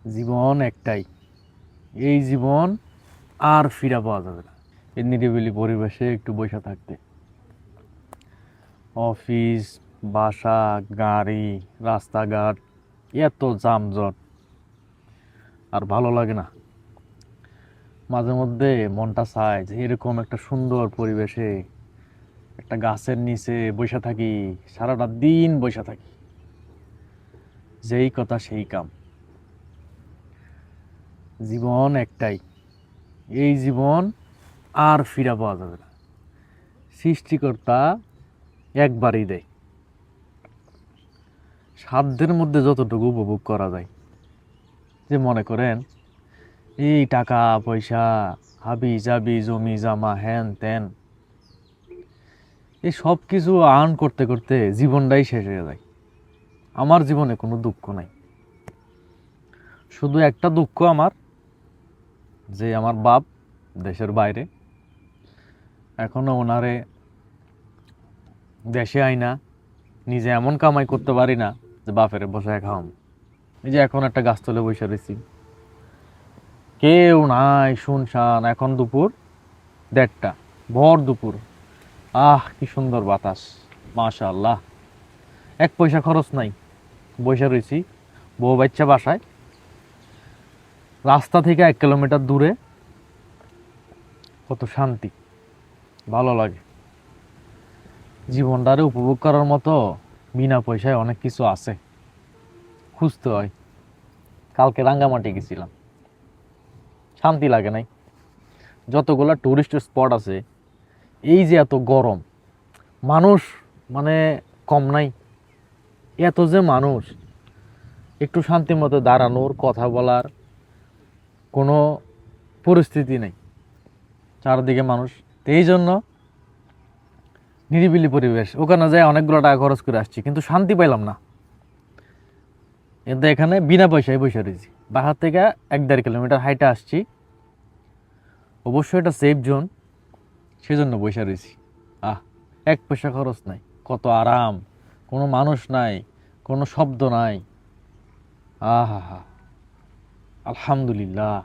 জীবন একটাই, এই জীবন আর ফিরে পাওয়া যাবে না। এই নিরিবিলি পরিবেশে একটু বসে থাকতে, অফিস, বাসা, গাড়ি, রাস্তাঘাট, এত যানজট আর ভালো লাগে না। মাঝে মধ্যে মনটা চায় যে এরকম একটা সুন্দর পরিবেশে একটা গাছের নিচে বসে থাকি, সারাটা দিন বসে থাকি। যেই কথা সেই কাম। জীবন একটাই, এই জীবন আর ফিরে পাওয়া যাবে না। সৃষ্টিকর্তা একবারই দেয়, সাধ্যের মধ্যে যতটুকু উপভোগ করা যায়। যে মনে করেন এই টাকা পয়সা, হাবি জাবি, জমি জামা, হ্যান ত্যান, এই সব কিছু আর্ন করতে করতে জীবনটাই শেষ হয়ে যায়। আমার জীবনে কোনো দুঃখ নাই, শুধু একটা দুঃখ আমার, যে আমার বাপ দেশের বাইরে, এখনো ওনারে দেশে আইনা নিজে এমন কামাই করতে পারি না যে বাপের বসায় খাওয়াম। এই যে এখন একটা গাছতলে বসে রয়েছি, কেউ নাই, শুনশান। এখন দুপুর 1:30, ভর দুপুর। কি সুন্দর বাতাস, মাশাআল্লাহ। 1 পয়সা খরচ নাই, বসে রয়েছি বউ বাচ্চা বাসায়, রাস্তা থেকে 1 কিলোমিটার দূরে। কত শান্তি, ভালো লাগে। জীবনটারে উপভোগ করার মতো বিনা পয়সায় অনেক কিছু আছে, খুঁজতে হয়। কালকে রাঙ্গামাটি গেছিলাম, শান্তি লাগে নাই। যতগুলা টুরিস্ট স্পট আছে, এই যে এত গরম, মানুষ মানে কম নাই, এত যে মানুষ, একটু শান্তি মতো দাঁড়ানোর, কথা বলার কোনো পরিস্থিতি নেই, চারদিকে মানুষ। তো এই জন্য নিরিবিলি পরিবেশ, ওখানে যায় অনেকগুলো টাকা খরচ করে আসছি, কিন্তু শান্তি পাইলাম না। কিন্তু এখানে বিনা পয়সায় বসে রয়েছি, বাসার থেকে 1-1.5 কিলোমিটার হাইটে আসছি। অবশ্যই এটা সেফ জোন, সেজন্য বসে রয়েছি। 1 পয়সা খরচ নাই, কত আরাম। কোনো মানুষ নাই, কোনো শব্দ নাই। আহা হা, আলহামদুলিল্লাহ।